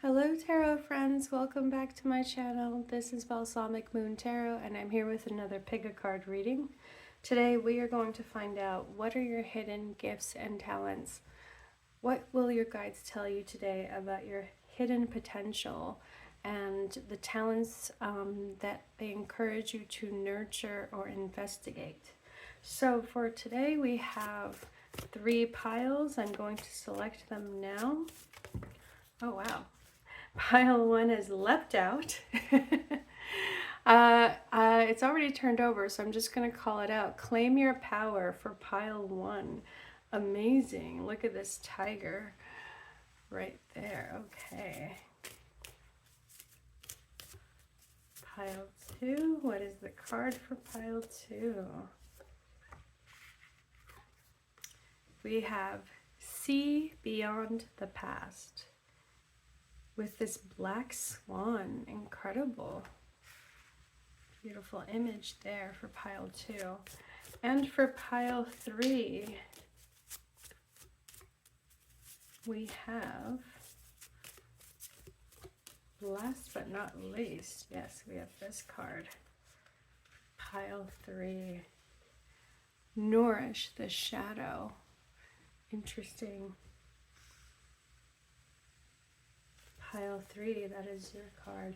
Hello tarot friends, welcome back to my channel. This is Balsamic Moon Tarot and I'm here with another pick a card reading. Today we are going to find out what are your hidden gifts and talents. What will your guides tell you today about your hidden potential and the talents that they encourage you to nurture or investigate. So for today we have 3 piles. I'm going to select them now. Oh wow. Pile 1 has leapt out. It's already turned over, so I'm just going to call it out. Claim your power for pile 1. Amazing. Look at this tiger right there. Okay. Pile 2. What is the card for pile 2? We have See Beyond the Past. With this black swan. Incredible. Beautiful image there for pile 2. And for pile 3, we have, last but not least, yes, we have this card. Pile 3. Nourish the Shadow. Interesting. Pile 3, that is your card.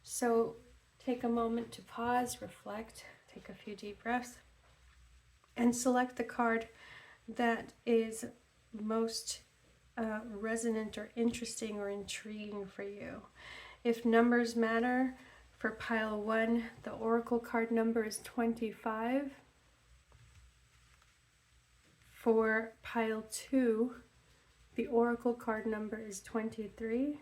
So take a moment to pause, reflect, take a few deep breaths, and select the card that is most resonant or interesting or intriguing for you. If numbers matter, for pile 1, the oracle card number is 25. For pile 2, the oracle card number is 23.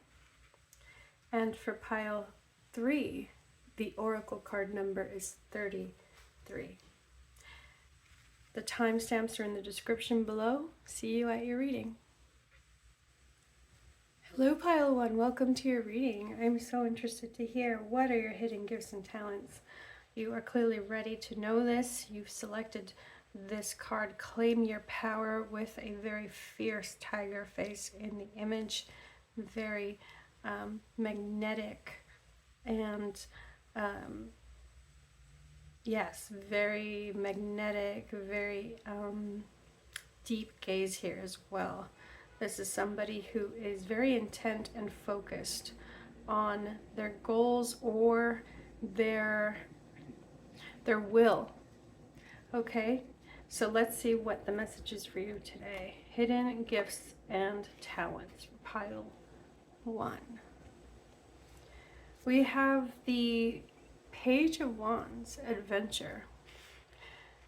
And for pile 3, the oracle card number is 33. The timestamps are in the description below. See you at your reading. Hello pile 1, welcome to your reading. I'm so interested to hear what are your hidden gifts and talents. You are clearly ready to know this. You've selected this card, Claim Your Power, with a very fierce tiger face in the image. Very magnetic and yes, very magnetic, very deep gaze here as well. This is somebody who is very intent and focused on their goals or their will. Okay, so let's see what the message is for you today. Hidden gifts and talents, pile 1. We have the Page of Wands, Adventure.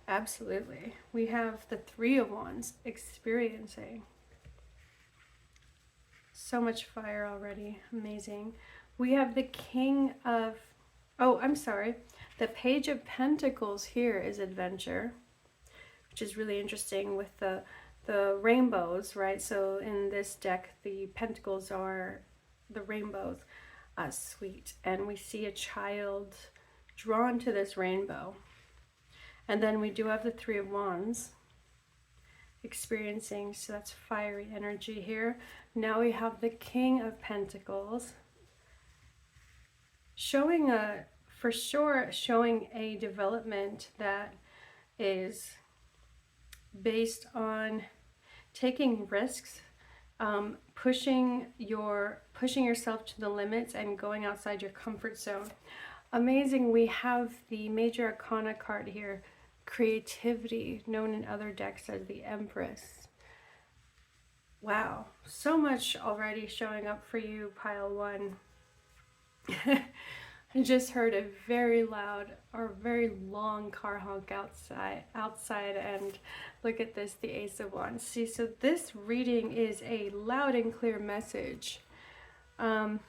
Absolutely. We have the 3 of Wands, Experiencing. So much fire already. Amazing. We have the King of... Oh, I'm sorry. The Page of Pentacles here is Adventure, which is really interesting with the rainbows, right? So in this deck, the pentacles are the rainbows. Sweet. And we see a child drawn to this rainbow. And then we do have the 3 of Wands, Experiencing, so that's fiery energy here. Now we have the King of Pentacles, showing for sure showing a development that is based on taking risks, pushing yourself to the limits and going outside your comfort zone. Amazing. We have the Major Arcana card here, Creativity, known in other decks as the Empress. Wow, so much already showing up for you, pile 1. I just heard a very loud or very long car honk outside, and look at this, the Ace of Wands. See, so this reading is a loud and clear message. Loud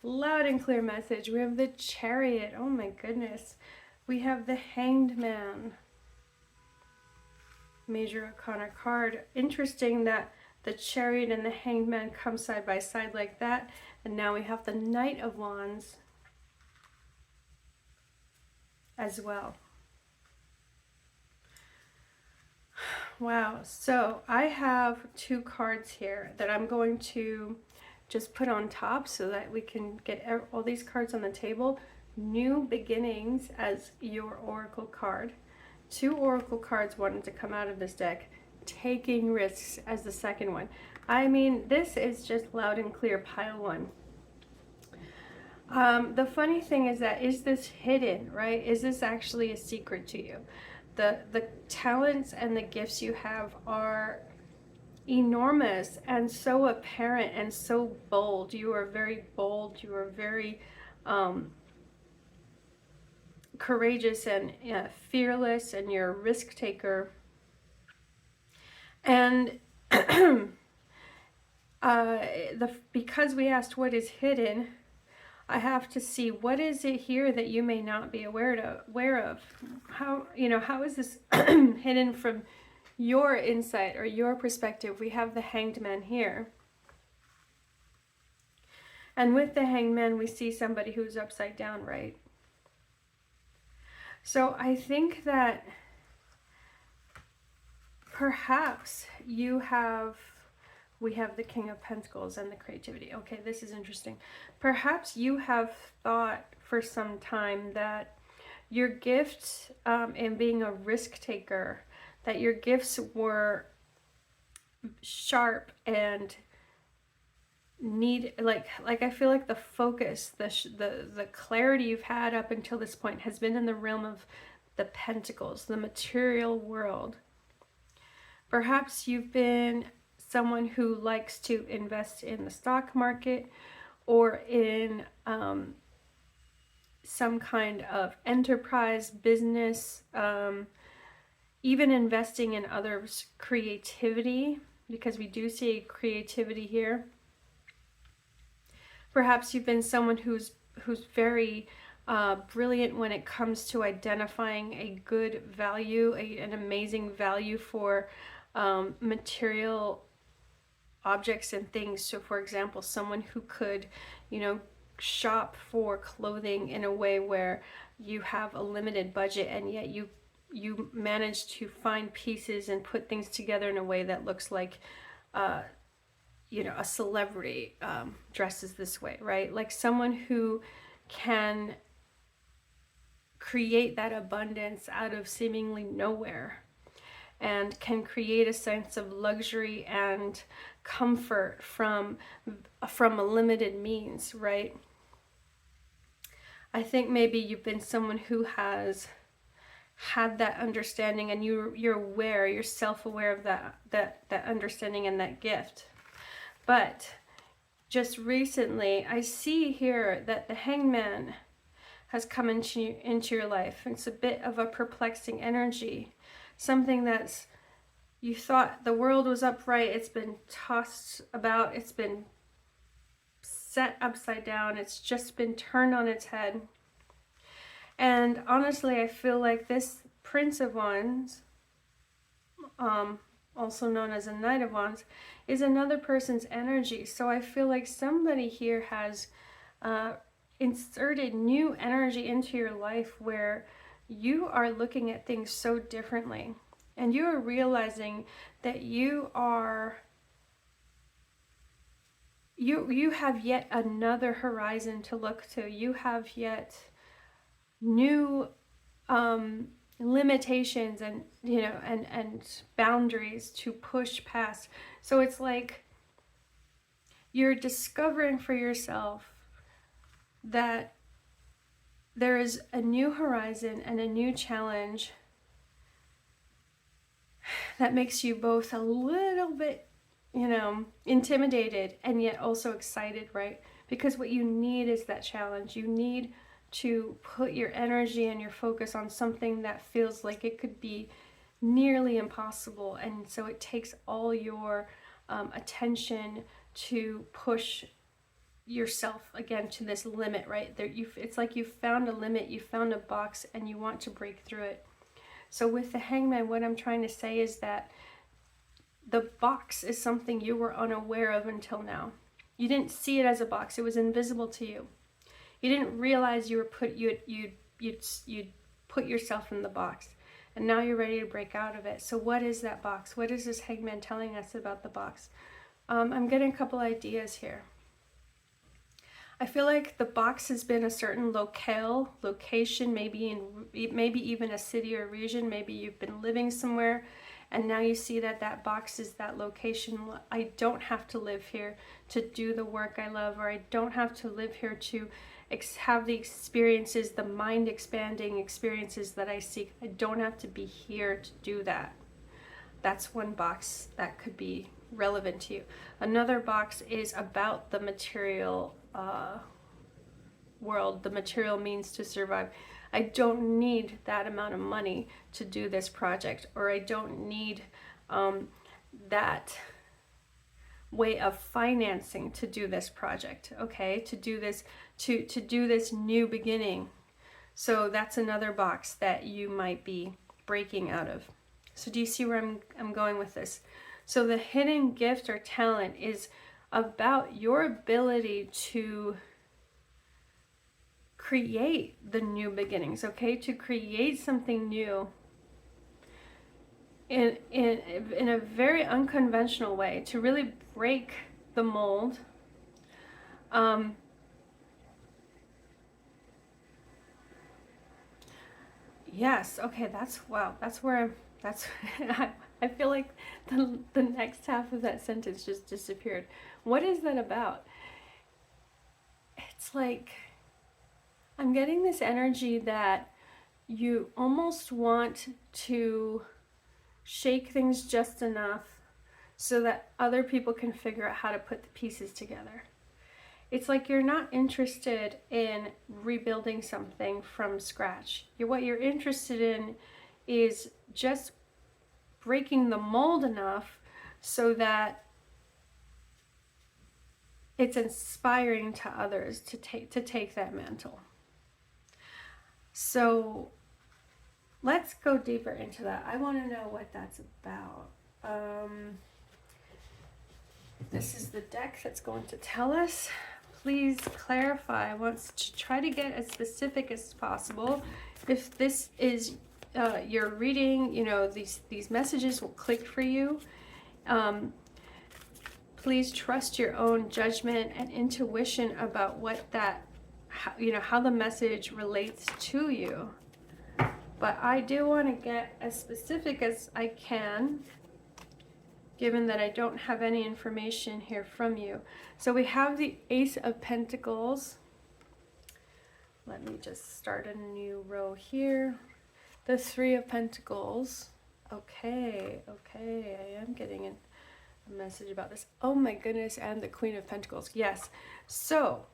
and clear message. We have the Chariot. Oh my goodness. We have the Hanged Man. Major Arcana card. Interesting that the Chariot and the Hanged Man come side by side like that. And now we have the Knight of Wands as well. Wow. So I have 2 cards here that I'm going to just put on top so that we can get all these cards on the table. New Beginnings as your oracle card. 2 oracle cards wanted to come out of this deck. Taking Risks as the second one. I mean, this is just loud and clear, pile 1. The funny thing is that, is this hidden, right? Is this actually a secret to you? The talents and the gifts you have are enormous and so apparent and so bold. You are very bold. You are very courageous and fearless, and you're a risk taker. And because we asked what is hidden, I have to see what is it here that you may not be aware of. How, how is this hidden from your insight or your perspective? We have the Hanged Man here. And with the Hanged Man, we see somebody who's upside down, right? So I think that perhaps we have the King of Pentacles and the creativity. Okay, this is interesting. Perhaps you have thought for some time that your gift in being a risk taker, that your gifts were sharp and like I feel like the focus, the clarity you've had up until this point has been in the realm of the pentacles, the material world. Perhaps you've been someone who likes to invest in the stock market or in some kind of enterprise business, even investing in others' creativity, because we do see creativity here. Perhaps you've been someone who's very brilliant when it comes to identifying a good value, an amazing value for material objects and things. So for example, someone who could, shop for clothing in a way where you have a limited budget and yet you manage to find pieces and put things together in a way that looks like a celebrity dresses this way, right? Like someone who can create that abundance out of seemingly nowhere, and can create a sense of luxury and comfort from a limited means, right? I think maybe you've been someone who has had that understanding, and you're aware, you're self-aware of that understanding and that gift. But just recently, I see here that the Hanged Man has come into your life. It's a bit of a perplexing energy. Something that's, you thought the world was upright, it's been tossed about, it's been set upside down, it's just been turned on its head. And honestly, I feel like this Prince of Wands, also known as a Knight of Wands, is another person's energy. So I feel like somebody here has inserted new energy into your life where you are looking at things so differently, and you are realizing that you have yet another horizon to look to. You have yet new limitations and and boundaries to push past. So it's like you're discovering for yourself that there is a new horizon and a new challenge that makes you both a little bit, intimidated and yet also excited, right? Because what you need is that challenge. You need to put your energy and your focus on something that feels like it could be nearly impossible. And so it takes all your attention to push yourself again to this limit, right? It's like you found a limit, you found a box, and you want to break through it. So with the Hanged Man, what I'm trying to say is that the box is something you were unaware of until now. You didn't see it as a box. It was invisible to you. You didn't realize you'd put yourself in the box. And now you're ready to break out of it. So what is that box? What is this Hanged Man telling us about the box? I'm getting a couple ideas here. I feel like the box has been a certain location, maybe even a city or region. Maybe you've been living somewhere and now you see that that box is that location. I don't have to live here to do the work I love, or I don't have to live here to have the experiences, the mind expanding experiences that I seek. I don't have to be here to do that. That's one box that could be relevant to you. Another box is about the material world, the material means to survive. I don't need that amount of money to do this project, or I don't need that way of financing to do this project, okay, to do this new beginning. So that's another box that you might be breaking out of. So do you see where I'm going with this? So the hidden gift or talent is about your ability to create the new beginnings, okay? To create something new in a very unconventional way, to really break the mold. Yes, okay, that's where I feel like the next half of that sentence just disappeared. What is that about? It's like I'm getting this energy that you almost want to shake things just enough so that other people can figure out how to put the pieces together. It's like you're not interested in rebuilding something from scratch. What you're interested in is just breaking the mold enough so that it's inspiring to others to take that mantle. So let's go deeper into that. I want to know what that's about. This is the deck that's going to tell us. Please clarify. I want to try to get as specific as possible. If this is your reading, you know, these messages will click for you. Please trust your own judgment and intuition about what that, how the message relates to you. But I do want to get as specific as I can, given that I don't have any information here from you. So we have the Ace of Pentacles. Let me just start a new row here. The Three of Pentacles. Okay, I am getting a message about this. Oh my goodness, and the Queen of Pentacles. Yes, so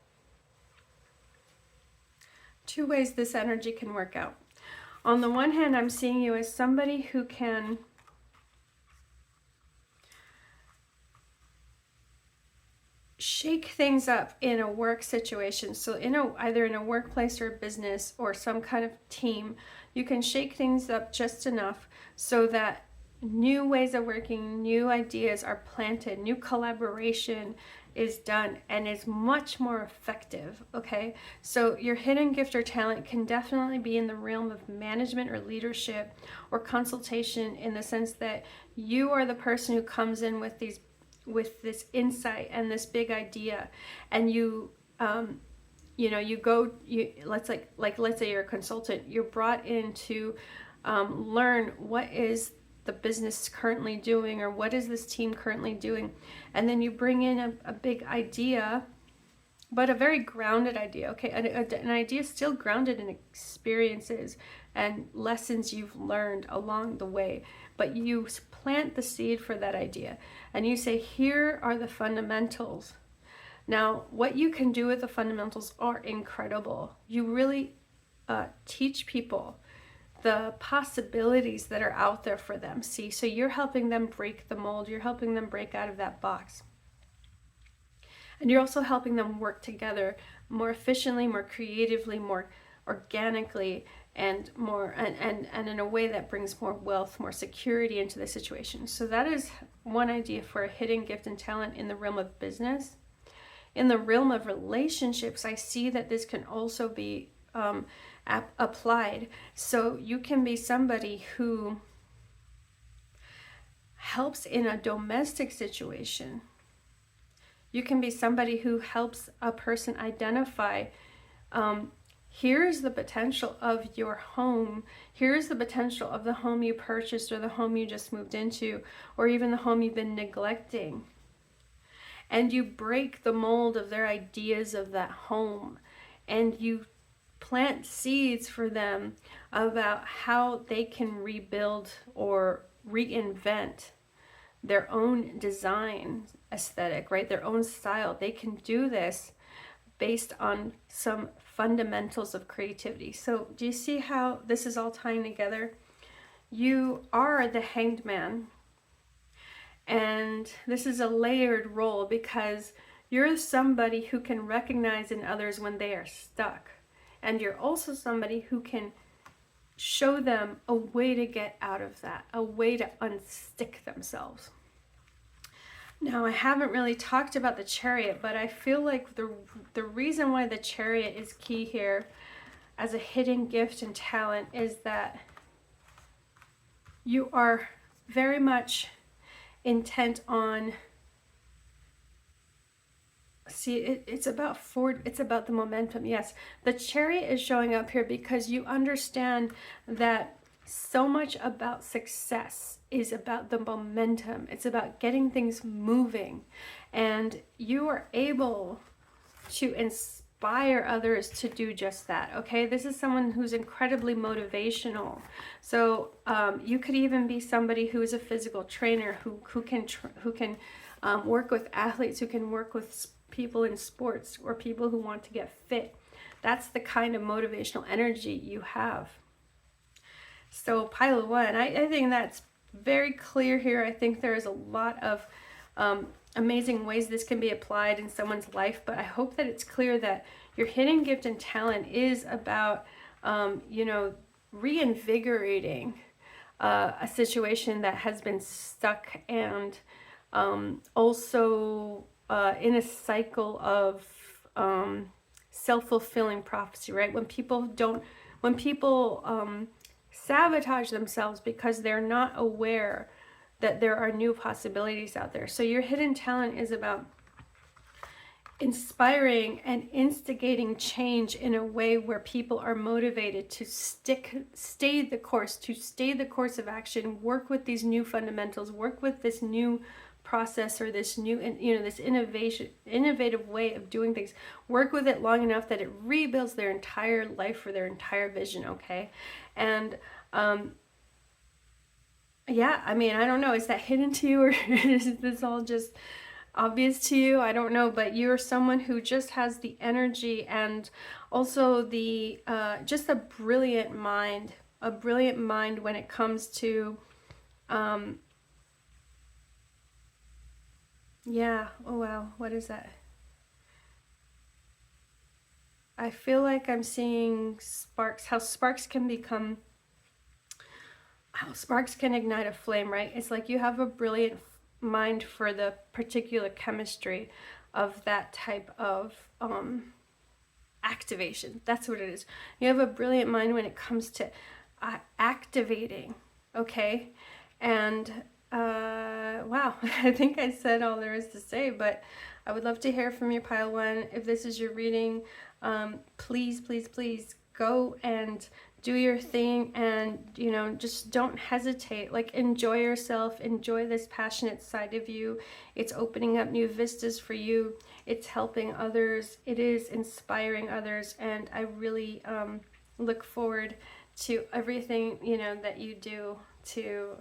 two ways this energy can work out. On the one hand, I'm seeing you as somebody who can shake things up in a work situation. So either in a workplace or a business or some kind of team, you can shake things up just enough so that new ways of working, new ideas are planted, new collaboration is done and is much more effective, okay? So your hidden gift or talent can definitely be in the realm of management or leadership or consultation, in the sense that you are the person who comes in with this insight and this big idea, and let's say you're a consultant, you're brought in to learn what is the business currently doing, or what is this team currently doing, and then you bring in a big idea, but a very grounded idea, okay? An idea still grounded in experiences and lessons you've learned along the way, but you plant the seed for that idea and you say, here are the fundamentals. Now, what you can do with the fundamentals are incredible. You really teach people the possibilities that are out there for them. See, so you're helping them break the mold, you're helping them break out of that box. And you're also helping them work together more efficiently, more creatively, more organically, and in a way that brings more wealth, more security into the situation. So that is one idea for a hidden gift and talent in the realm of business. In the realm of relationships, I see that this can also be applied. So you can be somebody who helps in a domestic situation. You can be somebody who helps a person identify, here's the potential of your home. Here's the potential of the home you purchased, or the home you just moved into, or even the home you've been neglecting. And you break the mold of their ideas of that home, and you plant seeds for them about how they can rebuild or reinvent their own design aesthetic, right? Their own style. They can do this based on some fundamentals of creativity. So do you see how this is all tying together? You are the Hanged Man. And this is a layered role, because you're somebody who can recognize in others when they are stuck. And you're also somebody who can show them a way to get out of that, a way to unstick themselves. Now, I haven't really talked about the Chariot, but I feel like the reason why the Chariot is key here as a hidden gift and talent is that you are very much intent on, see, it's about forward, it's about the momentum. Yes, the Chariot is showing up here because you understand that so much about success is about the momentum. It's about getting things moving, and you are able to inspire others to do just that. Okay, this is someone who's incredibly motivational. So you could even be somebody who is a physical trainer, who can work with athletes, who can work with people in sports, or people who want to get fit. That's the kind of motivational energy you have. So pile of one, I think that's very clear here. I think there is a lot of amazing ways this can be applied in someone's life, but I hope that it's clear that your hidden gift and talent is about, you know, reinvigorating a situation that has been stuck, and also in a cycle of self-fulfilling prophecy, right? When people sabotage themselves because they're not aware that there are new possibilities out there. So your hidden talent is about inspiring and instigating change in a way where people are motivated to stay the course of action, work with these new fundamentals, work with this new process, or this new, you know, this innovative way of doing things, work with it long enough that it rebuilds their entire life or their entire vision. Okay. And yeah, I mean, I don't know, is that hidden to you, or is this all just obvious to you? I don't know, but you're someone who just has the energy, and also the just a brilliant mind when it comes to yeah, oh wow, what is that? I feel like I'm seeing sparks, how sparks can ignite a flame, right? It's like you have a brilliant mind for the particular chemistry of that type of activation. That's what it is. You have a brilliant mind when it comes to activating, okay? And wow, I think I said all there is to say, but I would love to hear from you, pile one. If this is your reading, please, please, please go and do your thing, and, you know, just don't hesitate. Like, enjoy yourself, enjoy this passionate side of you. It's opening up new vistas for you. It's helping others. It is inspiring others, and I really look forward to everything, you know, that you do to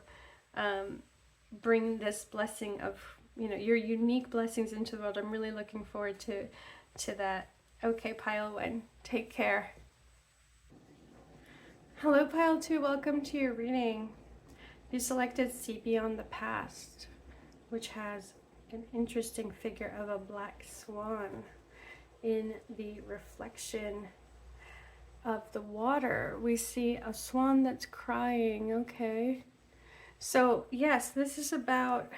bring this blessing of, you know, your unique blessings into the world. I'm really looking forward to that. Okay, pile one, take care. Hello, pile two, welcome to your reading. You selected See Beyond the Past, which has an interesting figure of a black swan in the reflection of the water. We see a swan that's crying. Okay. So yes, this is about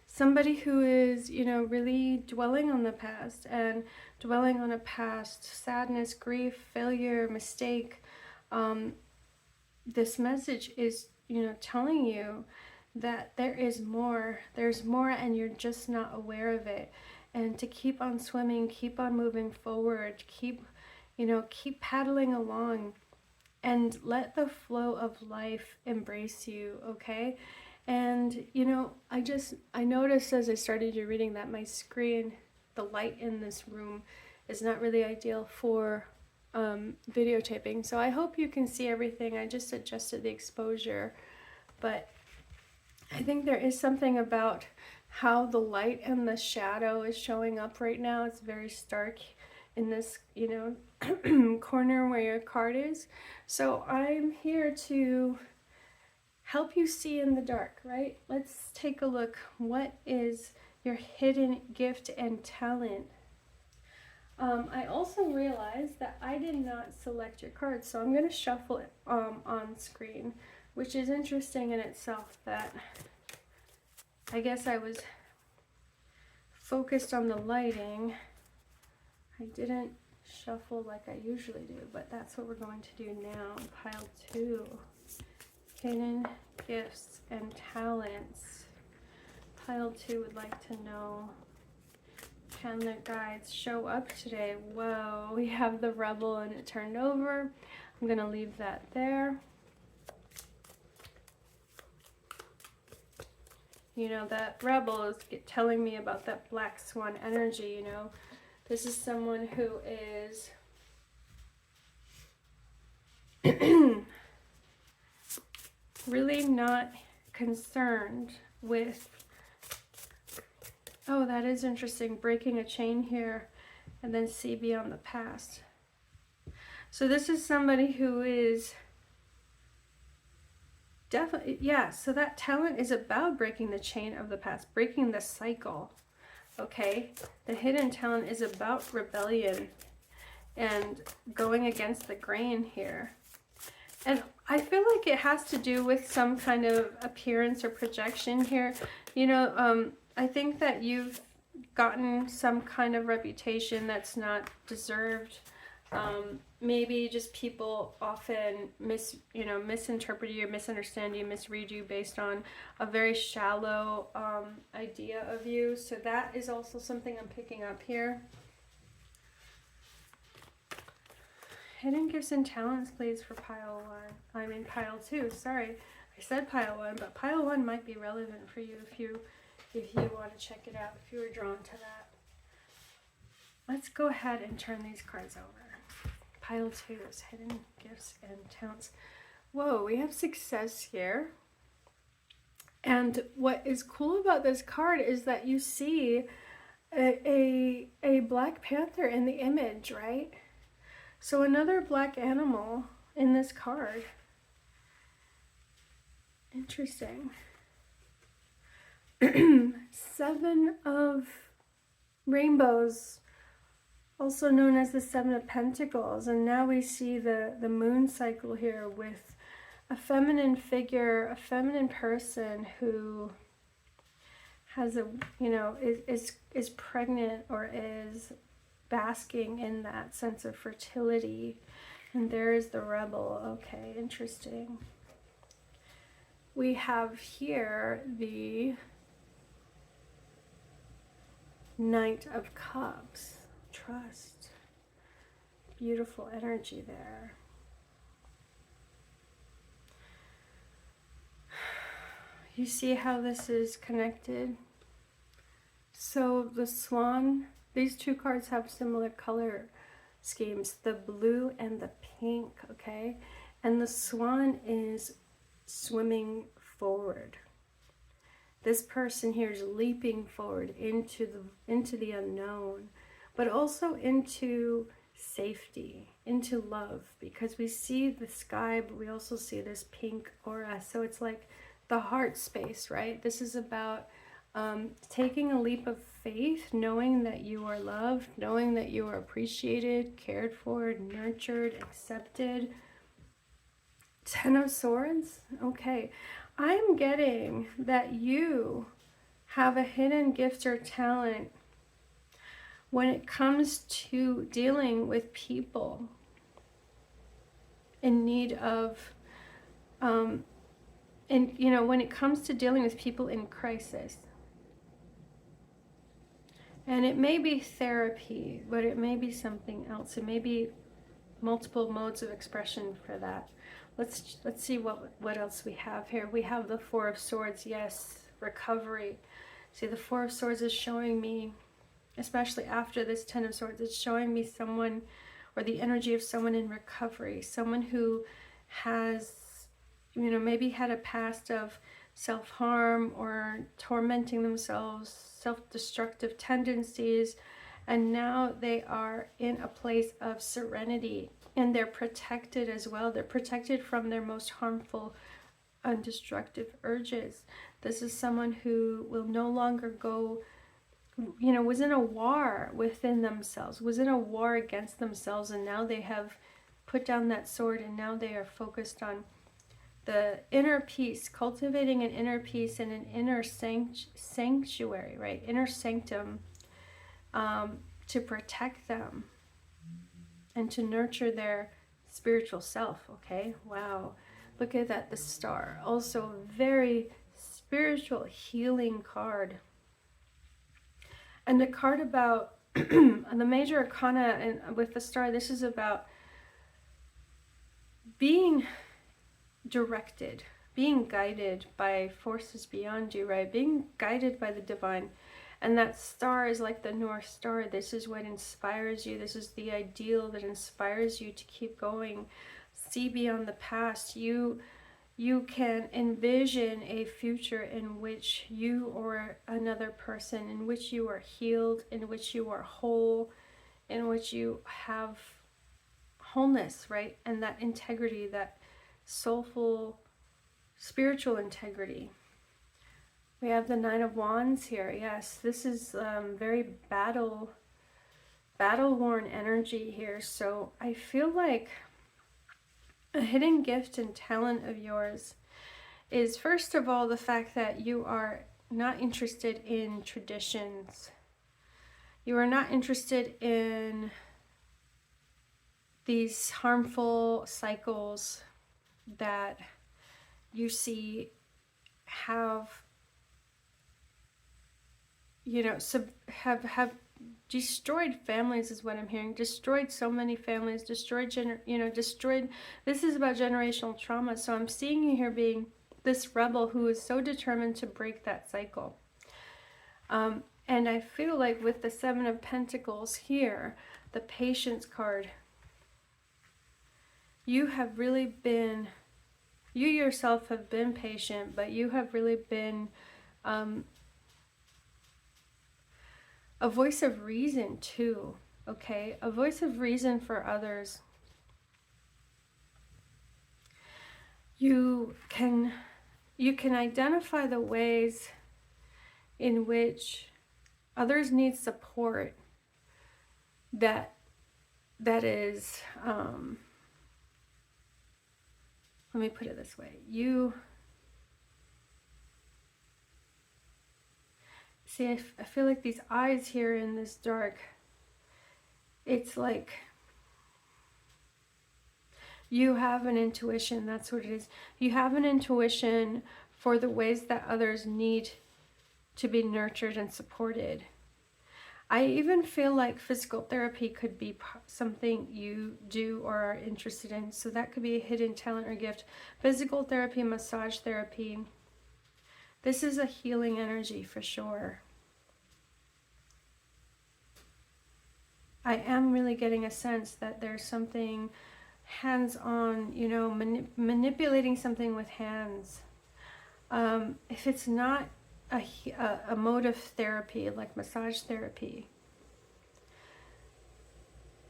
somebody who is, you know, really dwelling on the past, and dwelling on a past sadness, grief, failure, mistake. This message is, you know, telling you that there is more. There's more and you're just not aware of it. And to keep on swimming, keep on moving forward, keep paddling along and let the flow of life embrace you, okay? And, I noticed as I started your reading that my screen, the light in this room is not really ideal for videotaping. So I hope you can see everything. I just adjusted the exposure. But I think there is something about how the light and the shadow is showing up right now. It's very stark in this, corner where your card is. So I'm here to help you see in the dark, right? Let's take a look. What is your hidden gift and talent? I also realized that I did not select your cards, so I'm going to shuffle it on screen, which is interesting in itself that I guess I was focused on the lighting. I didn't shuffle like I usually do, but that's what we're going to do now. Pile 2. Hidden gifts and talents. Pile 2 would like to know, can the guides show up today? Whoa, we have the Rebel and it turned over. I'm going to leave that there. That Rebel is telling me about that Black Swan energy, This is someone who is really not concerned with, oh, that is interesting, breaking a chain here and then see beyond the past. So this is somebody who is definitely, yeah, so that talent is about breaking the chain of the past, breaking the cycle, okay? The hidden talent is about rebellion and going against the grain here. And I feel like it has to do with some kind of appearance or projection here. I think that you've gotten some kind of reputation that's not deserved. Maybe just people often misinterpret you, misunderstand you, misread you based on a very shallow idea of you. So that is also something I'm picking up here. Hidden gifts and talents, please, for pile 1. I mean pile 2. Sorry, I said pile 1, but pile 1 might be relevant for you if you want to check it out, if you were drawn to that. Let's go ahead and turn these cards over. Pile 2 is hidden gifts and talents. Whoa, we have success here. And what is cool about this card is that you see a Black Panther in the image, right? So another black animal in this card. Interesting. 7 of rainbows, also known as the 7 of Pentacles. And now we see the moon cycle here with a feminine figure, a feminine person who has is pregnant or is basking in that sense of fertility. And there is the Rebel. Okay, interesting. We have here the Knight of Cups. Trust. Beautiful energy there. You see how this is connected? So the Swan, these two cards have similar color schemes, the blue and the pink, okay? And the Swan is swimming forward. This person here is leaping forward into the unknown, but also into safety, into love, because we see the sky, but we also see this pink aura. So it's like the heart space, right? This is about taking a leap of faith, knowing that you are loved, knowing that you are appreciated, cared for, nurtured, accepted. 10 of Swords. Okay, I'm getting that you have a hidden gift or talent when it comes to dealing with people in need of And, you know, when it comes to dealing with people in crisis, and it may be therapy, but it may be something else. It may be multiple modes of expression for that. Let's see what else we have here. We have the Four of Swords. Yes, recovery. See, the Four of Swords is showing me, especially after this Ten of Swords, it's showing me someone, or the energy of someone in recovery, someone who has, you know, maybe had a past of self-harm or tormenting themselves, self-destructive tendencies, and now they are in a place of serenity, and they're protected as well. They're protected from their most harmful, undestructive urges. This is someone who will no longer go, you know, was in a war within themselves, was in a war against themselves, and now they have put down that sword, and now they are focused on the inner peace, cultivating an inner peace and an inner sanctuary, right? Inner sanctum, to protect them and to nurture their spiritual self. Okay, wow, look at that, the Star, also very spiritual healing card. And the card about the major arcana, and with the Star, this is about being directed, being guided by forces beyond you, right? Being guided by the divine. And that star is like the North Star. This is what inspires you. This is the ideal that inspires you to keep going. See beyond the past. You can envision a future in which you or another person, in which you are healed, in which you are whole, in which you have wholeness, right? And that integrity, that soulful, spiritual integrity. We have the Nine of Wands here. Yes, this is very battle-worn energy here. So I feel like a hidden gift and talent of yours is, first of all, the fact that you are not interested in traditions. You are not interested in these harmful cycles that you see have, you know, have destroyed families, is what I'm hearing. Destroyed so many families, destroyed, destroyed. This is about generational trauma. So I'm seeing you here being this rebel who is so determined to break that cycle. And I feel like with the Seven of Pentacles here, the Patience card, you have really been, you yourself have been patient, but you have really been a voice of reason too, okay? A voice of reason for others. You can identify the ways in which others need support that is, let me put it this way. You see, I feel like these eyes here in this dark, it's like you have an intuition. That's what it is. You have an intuition for the ways that others need to be nurtured and supported. I even feel like physical therapy could be something you do or are interested in. So that could be a hidden talent or gift. Physical therapy, massage therapy. This is a healing energy for sure. I am really getting a sense that there's something hands-on, you know, manipulating something with hands. If it's not a mode of therapy, like massage therapy.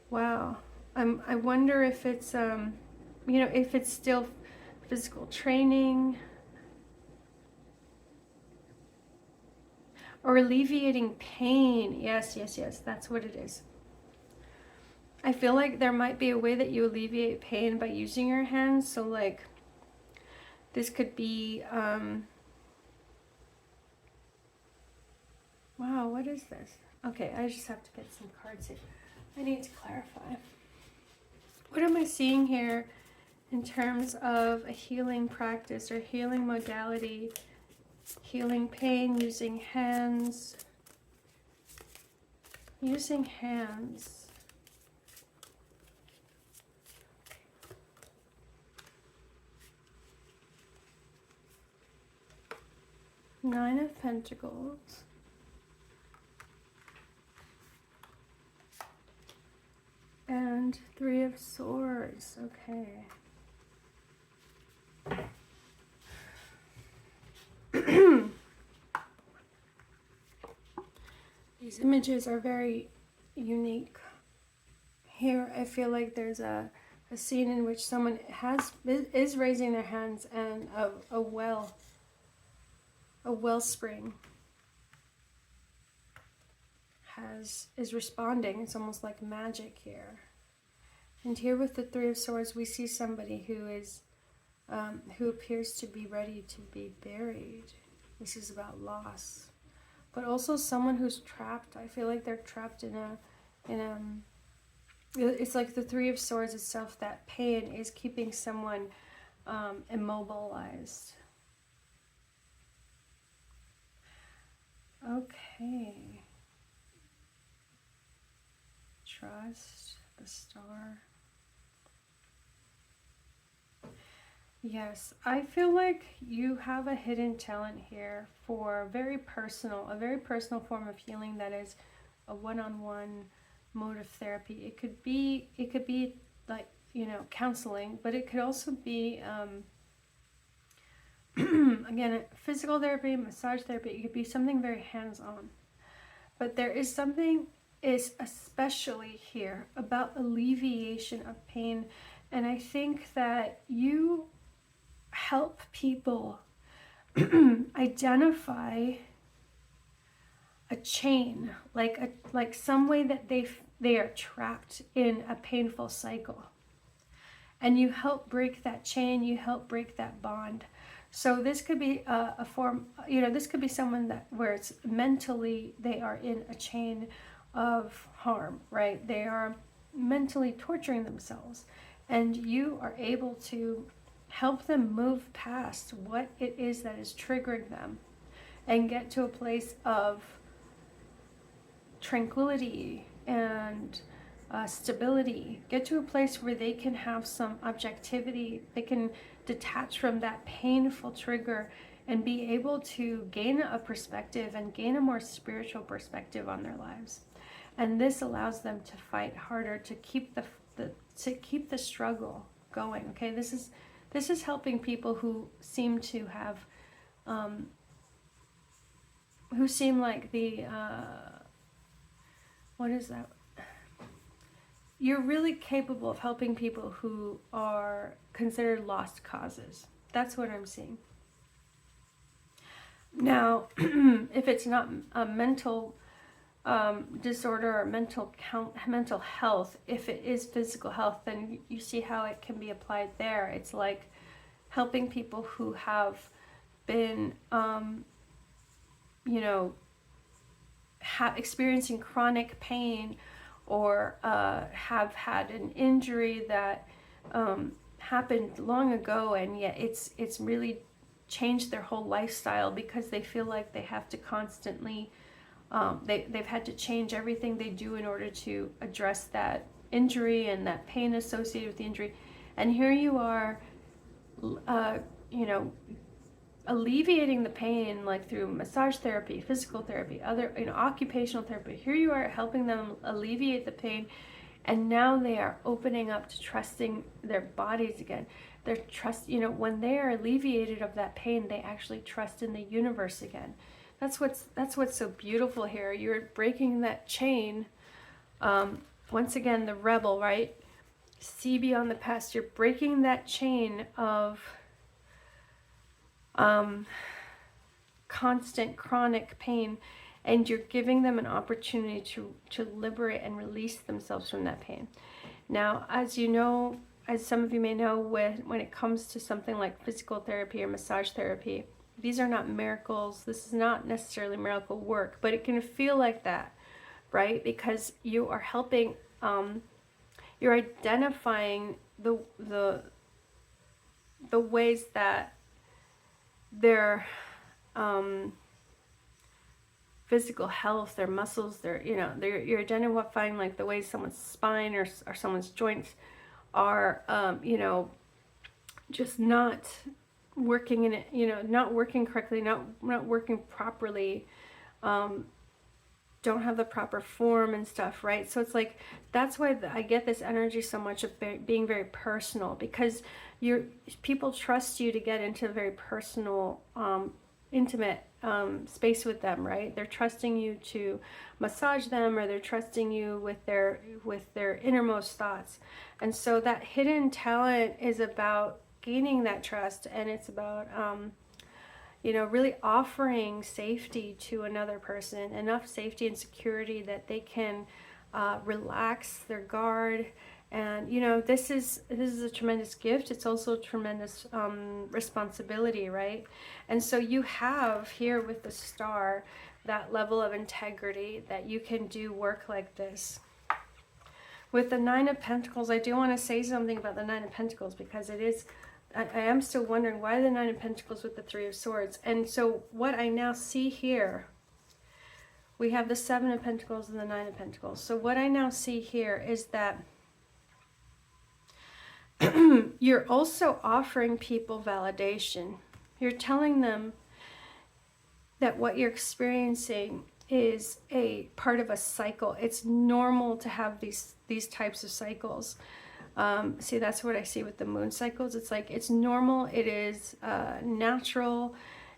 Wow. I wonder if it's, you know, if it's still physical training or alleviating pain. Yes, yes, yes, that's what it is. I feel like there might be a way that you alleviate pain by using your hands. So like this could be, wow, what is this? Okay, I just have to get some cards here. I need to clarify. What am I seeing here in terms of a healing practice or healing modality, healing pain using hands. Using hands. Nine of Pentacles. And Three of Swords. Okay. These images are very unique. Here I feel like there's a scene in which someone is raising their hands, and a wellspring is responding. It's almost like magic here. And here with the Three of Swords, we see somebody who appears to be ready to be buried. This is about loss, but also someone who's trapped. I feel like they're trapped in a it's like the Three of Swords itself, that pain is keeping someone immobilized. Okay. Trust, the Star. Yes, I feel like you have a hidden talent here for a very personal form of healing that is a one-on-one mode of therapy. It could be like, counseling, but it could also be again, physical therapy, massage therapy. It could be something very hands-on. But there is something especially here about alleviation of pain, and I think that you help people identify a chain, like some way that they are trapped in a painful cycle, and you help break that chain, you help break that bond. So this could be a form, this could be someone where it's mentally they are in a chain of harm, right? They are mentally torturing themselves, and you are able to help them move past what it is that is triggering them and get to a place of tranquility and stability. Get to a place where they can have some objectivity. They can detach from that painful trigger and be able to gain a perspective and gain a more spiritual perspective on their lives. And this allows them to fight harder, to keep the struggle going. Okay, this is helping people who seem to have who seem like the what is that? You're really capable of helping people who are considered lost causes. That's what I'm seeing. Now, if it's not a mental disorder or mental health, if it is physical health, then you see how it can be applied there. It's like helping people who have been, experiencing chronic pain, or have had an injury that happened long ago, and yet it's really changed their whole lifestyle, because they feel like they have to constantly they've had to change everything they do in order to address that injury and that pain associated with the injury. And here you are, alleviating the pain, like through massage therapy, physical therapy, other, occupational therapy. Here you are helping them alleviate the pain, and now they are opening up to trusting their bodies again. They're when they are alleviated of that pain, they actually trust in the universe again. That's what's so beautiful here. You're breaking that chain. Once again, the rebel, right? See beyond the past. You're breaking that chain of constant chronic pain, and you're giving them an opportunity to liberate and release themselves from that pain. Now, as some of you may know, when it comes to something like physical therapy or massage therapy, these are not miracles. This is not necessarily miracle work, but it can feel like that, right? Because you are helping, you're identifying the the ways that their physical health, their muscles, their, you know, you're identifying like the ways someone's spine or someone's joints are, you know, just not working in it, you know, not working correctly, not working properly, don't have the proper form and stuff, right? So it's like, that's why I get this energy so much of being very personal, because people trust you to get into a very personal, intimate space with them, right? They're trusting you to massage them, or they're trusting you with their innermost thoughts. And so that hidden talent is about gaining that trust, and it's about you know, really offering safety to another person, enough safety and security that they can relax their guard. And you know, this is a tremendous gift. It's also a tremendous responsibility, right? And so you have here with the star that level of integrity that you can do work like this. With the Nine of Pentacles, I do want to say something about the Nine of Pentacles, because it is, I am still wondering why the Nine of Pentacles with the Three of Swords. And so what I now see here, we have the Seven of Pentacles and the Nine of Pentacles. So what I now see here is that you're also offering people validation. You're telling them that what you're experiencing is a part of a cycle. It's normal to have these types of cycles. See, that's what I see with the moon cycles. It's like, it's normal, it is natural,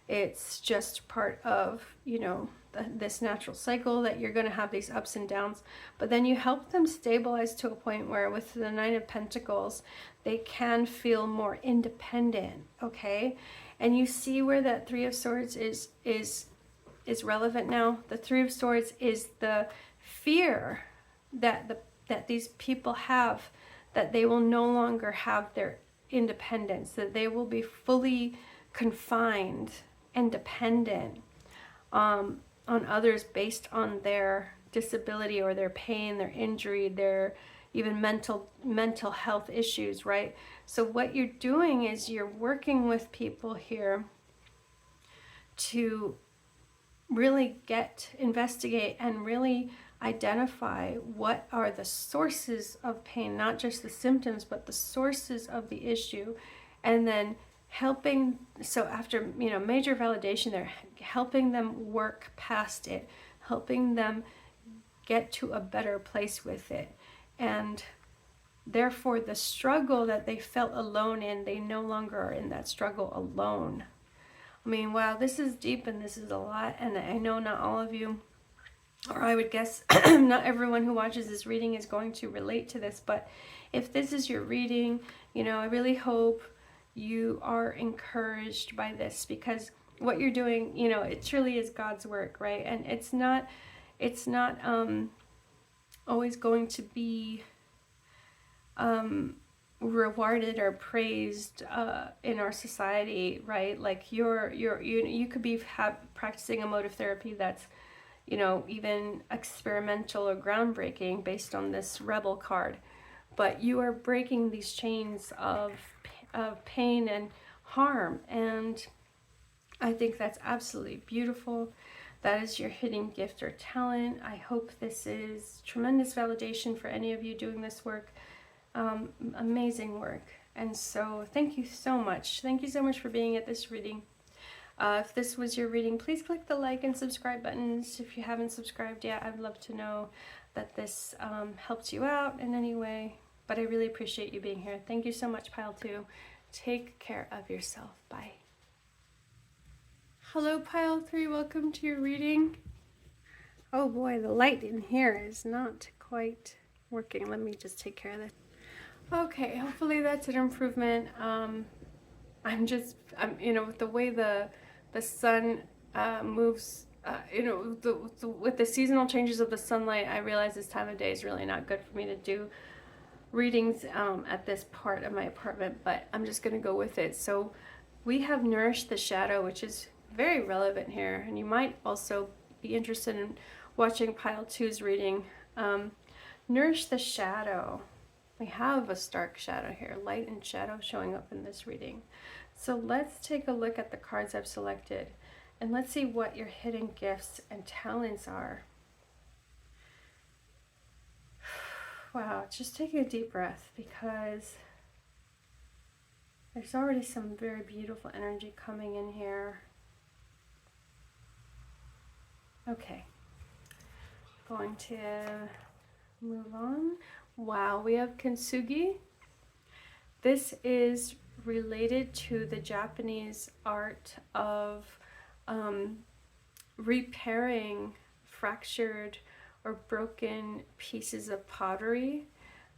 it's just part of, you know, this natural cycle that you're going to have these ups and downs. But then you help them stabilize to a point where with the Nine of Pentacles, they can feel more independent, okay? And you see where that Three of Swords is relevant now. The Three of Swords is the fear that these people have, that they will no longer have their independence, that they will be fully confined and dependent on others based on their disability or their pain, their injury, their even mental health issues, right? So what you're doing is you're working with people here to really investigate and really identify what are the sources of pain, not just the symptoms, but the sources of the issue. And then helping, so after, you know, major validation, they're helping them work past it, helping them get to a better place with it. And therefore the struggle that they felt alone in, they no longer are in that struggle alone. I mean, wow, this is deep and this is a lot, and I know not all of you, or I would guess not everyone who watches this reading is going to relate to this, but if this is your reading, you know, I really hope you are encouraged by this, because what you're doing, you know, it truly is God's work, right? And it's not always going to be rewarded or praised in our society, right? Like you could be practicing a mode of therapy that's, you know, even experimental or groundbreaking based on this Rebel card, but you are breaking these chains of pain and harm, and I think that's absolutely beautiful. That is your hidden gift or talent. I hope this is tremendous validation for any of you doing this work. Amazing work. And so thank you so much. Thank you so much for being at this reading. If this was your reading, please click the like and subscribe buttons. If you haven't subscribed yet, I'd love to know that this helped you out in any way. But I really appreciate you being here. Thank you so much, Pile 2. Take care of yourself. Bye. Hello, Pile 3. Welcome to your reading. Oh boy, the light in here is not quite working. Let me just take care of this. Okay, hopefully that's an improvement. I'm you know, with the way the sun moves, you know, with the seasonal changes of the sunlight, I realize this time of day is really not good for me to do readings at this part of my apartment, but I'm just going to go with it. So we have Nourish the Shadow, which is very relevant here, and you might also be interested in watching Pile 2's reading. Nourish the Shadow. We have a stark shadow here, light and shadow showing up in this reading. So let's take a look at the cards I've selected and let's see what your hidden gifts and talents are. Wow, just taking a deep breath because there's already some very beautiful energy coming in here. Okay, going to move on. Wow, we have kintsugi. This is related to the Japanese art of repairing fractured or broken pieces of pottery,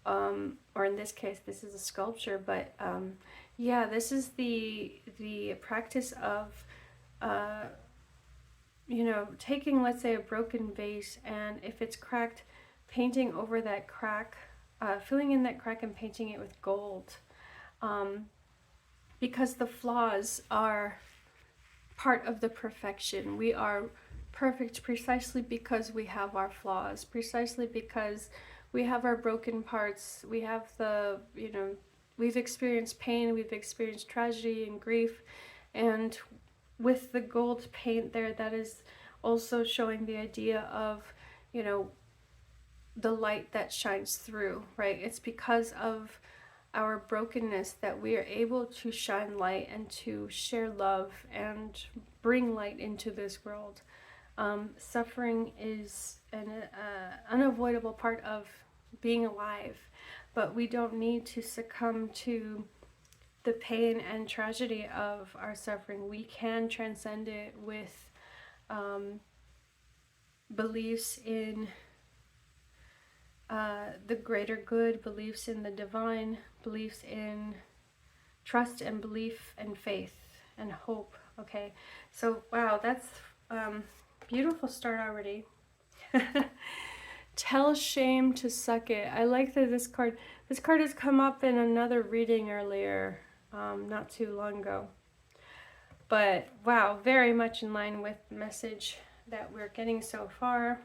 or in this case, this is a sculpture. But yeah, this is the practice of you know, taking, let's say, a broken vase, and if it's cracked, painting over that crack, filling in that crack and painting it with gold, because the flaws are part of the perfection. We are perfect precisely because we have our flaws, precisely because we have our broken parts. We have the, you know, we've experienced pain, we've experienced tragedy and grief, and with the gold paint there, that is also showing the idea of, you know, the light that shines through, right? It's because of our brokenness that we are able to shine light and to share love and bring light into this world. Suffering is an unavoidable part of being alive, but we don't need to succumb to the pain and tragedy of our suffering. We can transcend it with beliefs in the greater good, beliefs in the divine, beliefs in trust and belief and faith and hope. Okay, so wow, that's beautiful start already. Tell shame to suck it. I like that this card has come up in another reading earlier, not too long ago. But wow, very much in line with the message that we're getting so far.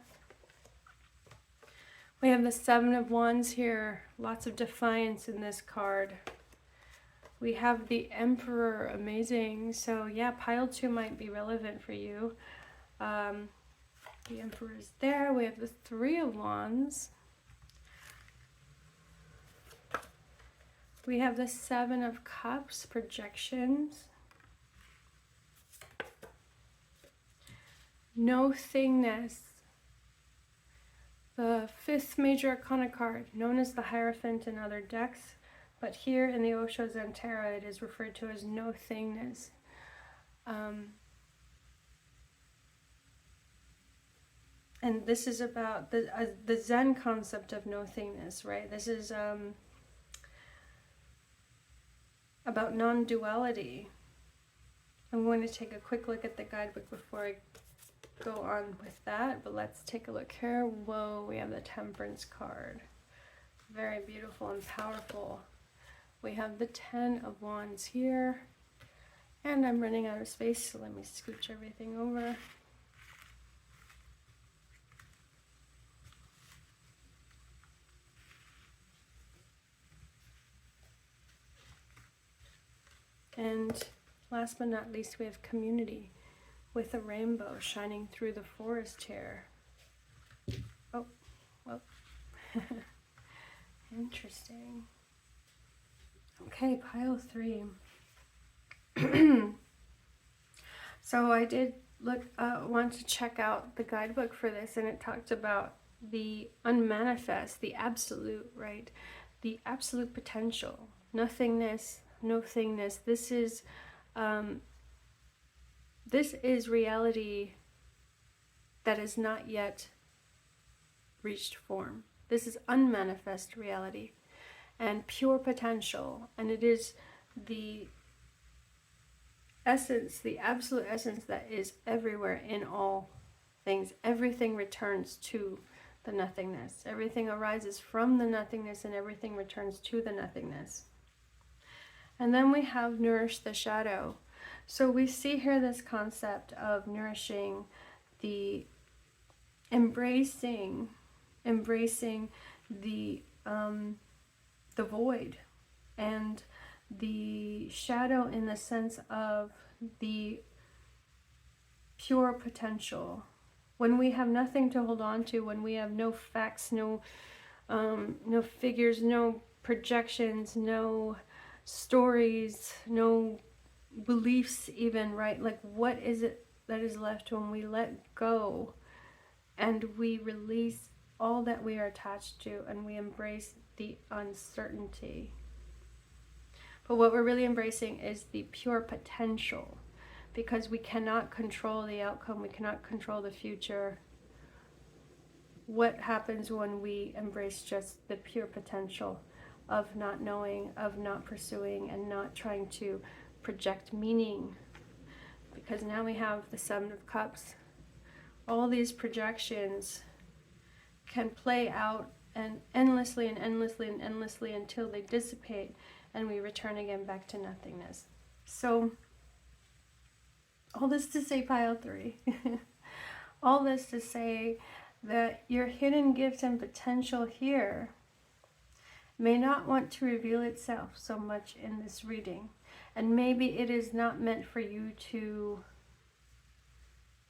We have the Seven of Wands here, lots of defiance in this card. We have the Emperor, amazing. So yeah, pile 2 might be relevant for you. The Emperor is there. We have the Three of Wands. We have the Seven of Cups, projections. No thingness. The 5th major arcana card, known as the Hierophant in other decks, but here in the Osho Zen Tarot it is referred to as no thingness. And this is about the Zen concept of no thingness, right? This is about non-duality. I'm going to take a quick look at the guidebook before I go on with that, but let's take a look here. Whoa, we have the Temperance card. Very beautiful and powerful. We have the Ten of Wands here, and I'm running out of space, so let me scooch everything over. And last but not least, we have Community, with a rainbow shining through the forest here. Oh, well, interesting. Okay, pile 3. So I did want to check out the guidebook for this, and it talked about the unmanifest, the absolute, right? The absolute potential, nothingness, no thingness. This is reality that has not yet reached form. This is unmanifest reality and pure potential, and it is the essence, the absolute essence that is everywhere in all things. Everything returns to the nothingness. Everything arises from the nothingness, and everything returns to the nothingness. And then we have Nourish the Shadow. So we see here this concept of nourishing, the embracing the the void and the shadow in the sense of the pure potential. When we have nothing to hold on to, when we have no facts, no figures, no projections, no stories, no beliefs even, right? Like, what is it that is left when we let go and we release all that we are attached to and we embrace the uncertainty? But what we're really embracing is the pure potential, because we cannot control the outcome, we cannot control the future. What happens when we embrace just the pure potential of not knowing, of not pursuing, and not trying to project meaning? Because now we have the Seven of Cups. All these projections can play out and endlessly and endlessly and endlessly until they dissipate and we return again back to nothingness. So all this to say, pile 3, all this to say that your hidden gift and potential here may not want to reveal itself so much in this reading. And maybe it is not meant for you to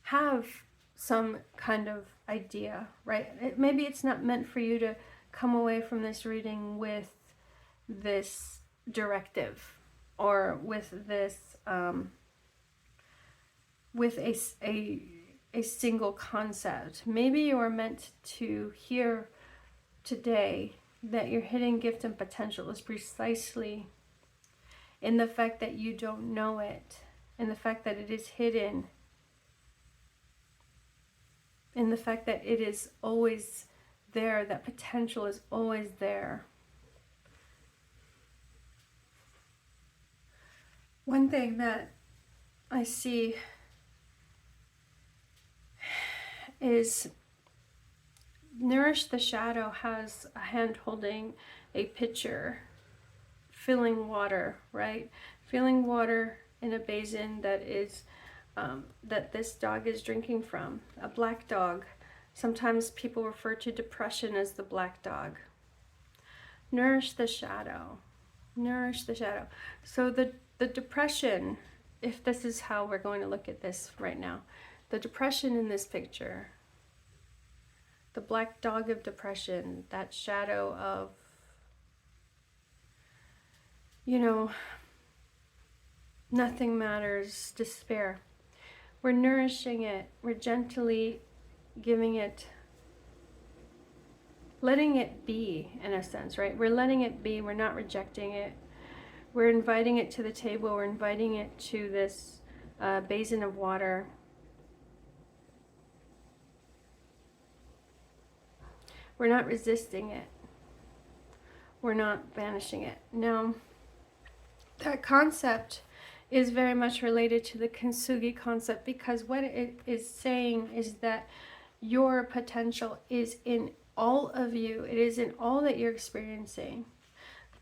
have some kind of idea, right? Maybe it's not meant for you to come away from this reading with this directive or with this, with a single concept. Maybe you are meant to hear today that your hidden gift and potential is precisely in the fact that you don't know it, in the fact that it is hidden, in the fact that it is always there, that potential is always there. One thing that I see is Nourish the Shadow has a hand holding a pitcher, filling water, right? Filling water in a basin that is that this dog is drinking from, a black dog. Sometimes people refer to depression as the black dog. Nourish the shadow. Nourish the shadow. So the depression, if this is how we're going to look at this right now, the depression in this picture, the black dog of depression, that shadow of, you know, nothing matters, despair. We're nourishing it. We're gently giving it, letting it be, in a sense, right? We're letting it be. We're not rejecting it. We're inviting it to the table. We're inviting it to this basin of water. We're not resisting it. We're not banishing it. Now, that concept is very much related to the Kintsugi concept, because what it is saying is that your potential is in all of you. It is in all that you're experiencing.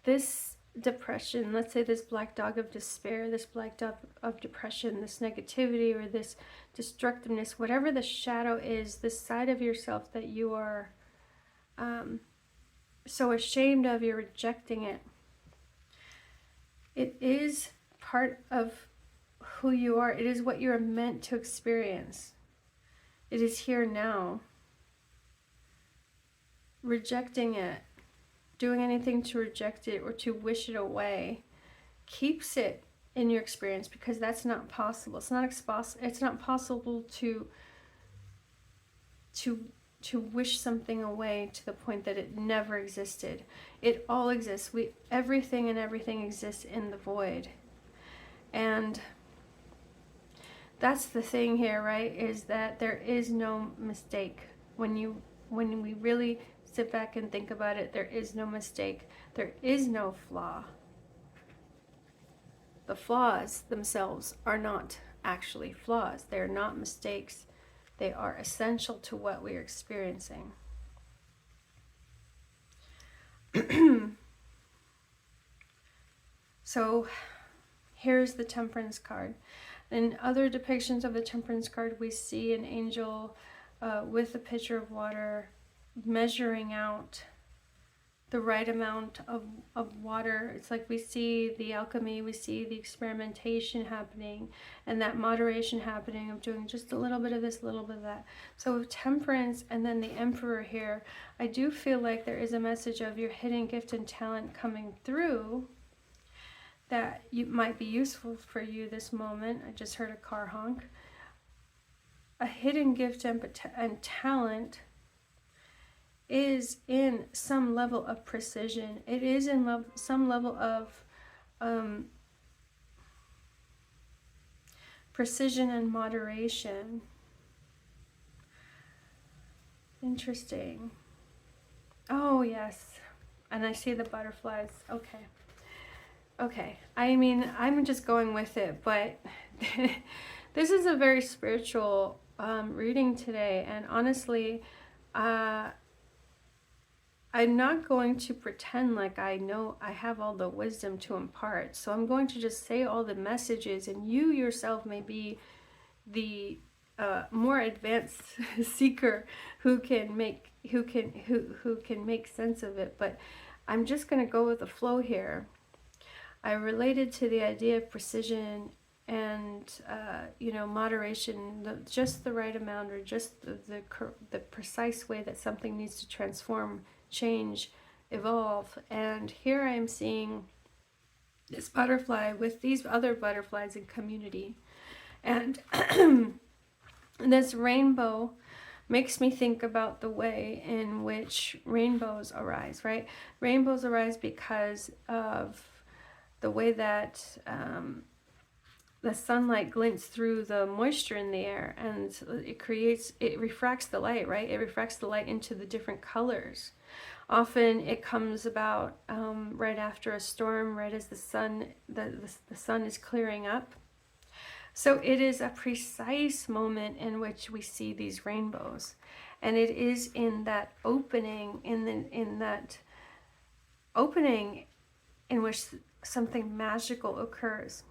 This depression, let's say this black dog of despair, this black dog of depression, this negativity or this destructiveness, whatever the shadow is, this side of yourself that you are so ashamed of, you're rejecting it. It is part of who you are. It is what you're meant to experience. It is here now. Rejecting it, doing anything to reject it or to wish it away, keeps it in your experience, because that's not possible. It's not possible to wish something away to the point that it never existed. It all exists. Everything and everything exists in the void. And that's the thing here, right? Is that there is no mistake. When we really sit back and think about it, there is no mistake. There is no flaw. The flaws themselves are not actually flaws. They're not mistakes. They are essential to what we are experiencing. So here's the Temperance card. In other depictions of the Temperance card, we see an angel with a pitcher of water measuring out the right amount of water. It's like we see the alchemy, we see the experimentation happening, and that moderation happening of doing just a little bit of this, a little bit of that. So with temperance and then the emperor here, I do feel like there is a message of your hidden gift and talent coming through that might be useful for you this moment. I just heard a car honk. A hidden gift and talent is in some level of precision. It is in some level of precision and moderation. Interesting. Oh, yes. And I see the butterflies. Okay. Okay. I mean, I'm just going with it, but this is a very spiritual reading today. And honestly, I'm not going to pretend like I know I have all the wisdom to impart. So I'm going to just say all the messages, and you yourself may be the more advanced seeker who can make sense of it. But I'm just going to go with the flow here. I related to the idea of precision and moderation, just the right amount, or just the precise way that something needs to transform, change, evolve. And here I am seeing this butterfly with these other butterflies in community, and this rainbow makes me think about the way in which rainbows arise, right? Rainbows arise because of the way that the sunlight glints through the moisture in the air, and it refracts the light, right? It refracts the light into the different colors. Often it comes about right after a storm, right as the sun is clearing up. So it is a precise moment in which we see these rainbows, and it is in that opening, in that opening in which something magical occurs.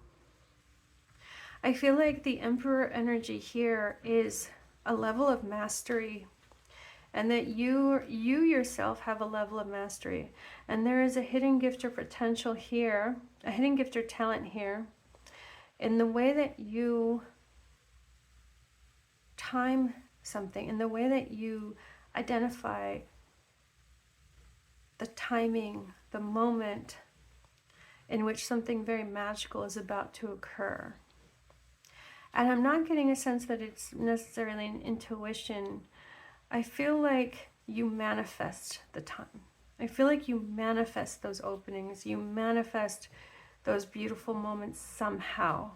I feel like the Emperor energy here is a level of mastery, and that you yourself have a level of mastery, and there is a hidden gift or potential here, a hidden gift or talent here, in the way that you time something, in the way that you identify the timing, the moment in which something very magical is about to occur. And I'm not getting a sense that it's necessarily an intuition. I feel like you manifest the time. I feel like you manifest those openings. You manifest those beautiful moments somehow.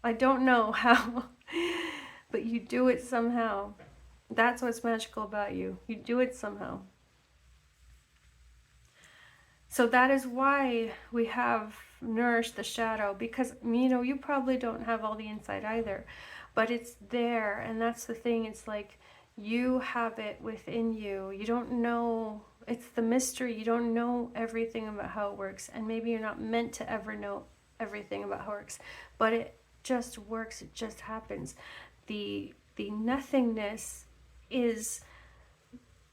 I don't know how, but you do it somehow. That's what's magical about you. You do it somehow. So that is why we have Nourish the Shadow, because you probably don't have all the insight either, but it's there. And that's the thing. It's like you have it within you. You don't know. It's the mystery. You don't know everything about how it works, and maybe you're not meant to ever know everything about how it works, but it just works. It just happens. The nothingness is,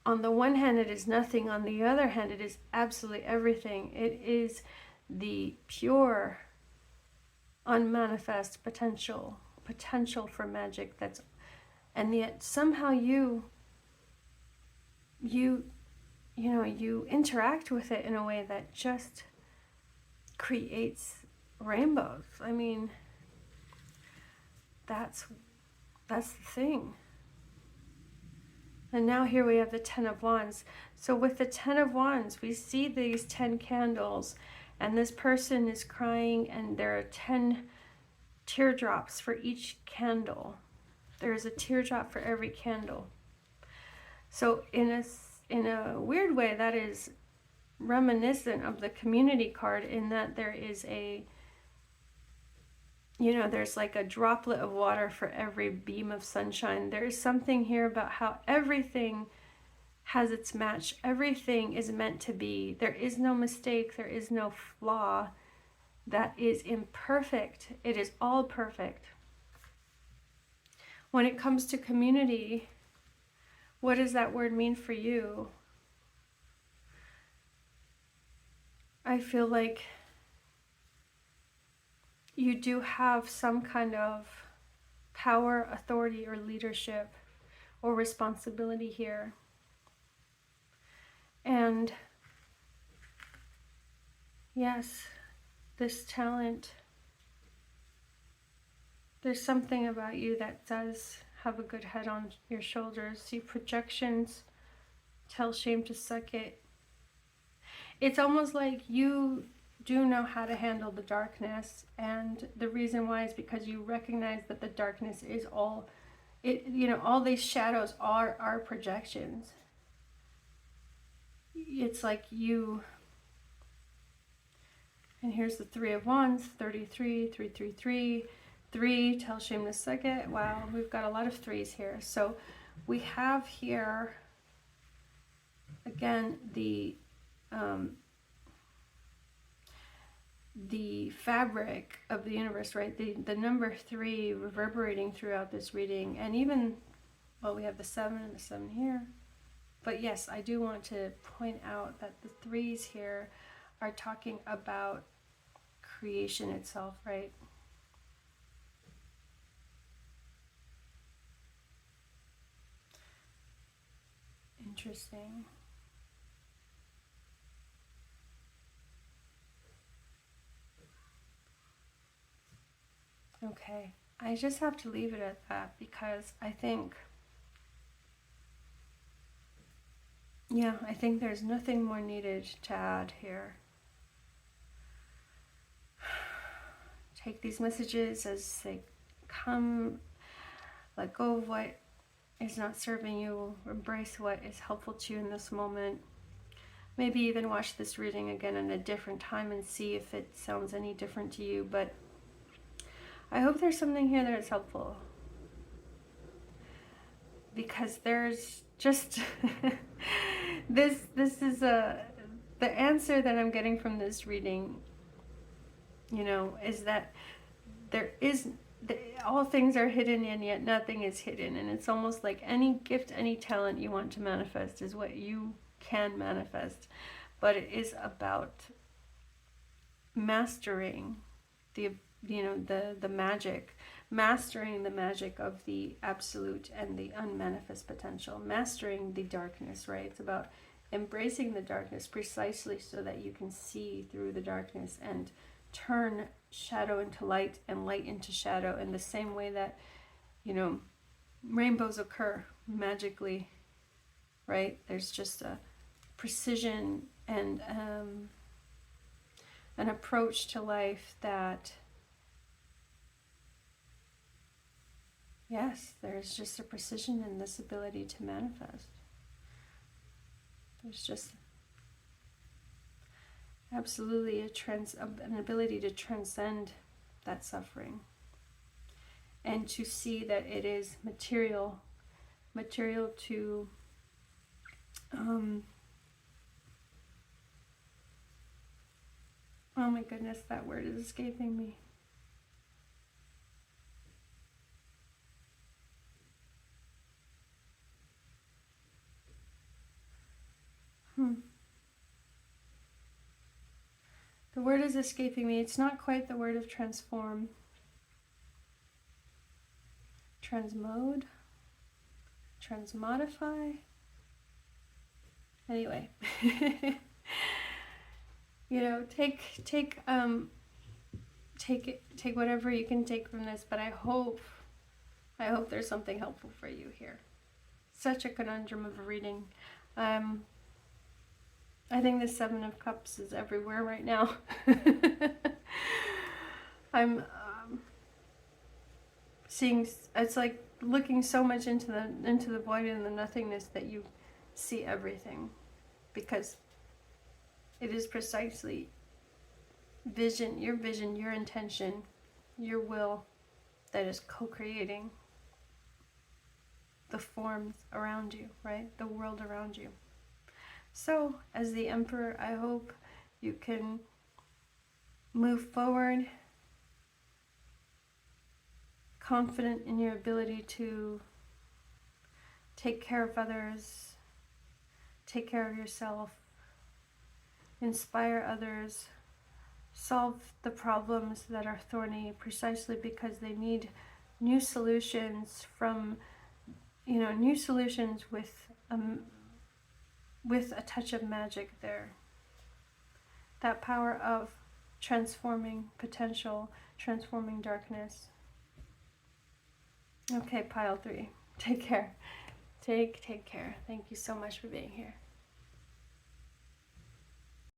on the one hand, it is nothing. On the other hand, it is absolutely everything. It is the pure, unmanifest potential for magic. And yet somehow you interact with it in a way that just creates rainbows. I mean, that's the thing. And now here we have the 10 of Wands. So with the 10 of Wands, we see these 10 candles, and this person is crying, and there are 10 teardrops for each candle. There is a teardrop for every candle. So in a weird way, that is reminiscent of the community card, in that there is there's like a droplet of water for every beam of sunshine. There is something here about how everything has its match. Everything is meant to be. There is no mistake. There is no flaw that is imperfect. It is all perfect. When it comes to community, what does that word mean for you? I feel like you do have some kind of power, authority, or leadership or responsibility here. And yes, this talent, there's something about you that does have a good head on your shoulders. See, projections tell shame to suck it. It's almost like you do know how to handle the darkness, and the reason why is because you recognize that the darkness is all it, you know, all these shadows are projections. It's like you, and here's the Three of Wands, 33, 333, 3, tell shame to suck it. Wow, we've got a lot of threes here. So we have here, again, the fabric of the universe, right? The number 3 reverberating throughout this reading. And even, well, we have the 7 and the 7 here. But yes, I do want to point out that the 3s here are talking about creation itself, right? Interesting. Okay, I just have to leave it at that because I think, yeah, I think there's nothing more needed to add here. Take these messages as they come, let go of what is not serving you, embrace what is helpful to you in this moment. Maybe even watch this reading again at a different time and see if it sounds any different to you, but I hope there's something here that is helpful, because there's just this is the answer that I'm getting from this reading, you know, is that there is, all things are hidden and yet nothing is hidden. And it's almost like any gift, any talent you want to manifest is what you can manifest, but it is about mastering the, you know, the magic, mastering the magic of the absolute and the unmanifest potential, mastering the darkness, right? It's about embracing the darkness precisely so that you can see through the darkness and turn shadow into light and light into shadow in the same way that, you know, rainbows occur magically, right? There's just a precision and an approach to life that, yes, there's just a precision in this ability to manifest. There's just absolutely an ability to transcend that suffering and to see that it is material to oh my goodness, that word is escaping me. The word is escaping me. It's not quite the word of transform. Transmode? Transmodify? Anyway. You know, take whatever you can take from this, but I hope there's something helpful for you here. Such a conundrum of a reading. I think the 7 of Cups is everywhere right now. I'm seeing, it's like looking so much into the void and the nothingness that you see everything, because it is precisely vision, your intention, your will that is co-creating the forms around you, right? The world around you. So, as the Emperor, I hope you can move forward, confident in your ability to take care of others, take care of yourself, inspire others, solve the problems that are thorny precisely because they need new solutions from, new solutions with a touch of magic there. That power of transforming potential, transforming darkness. Okay, pile 3. Take care. Take care. Thank you so much for being here.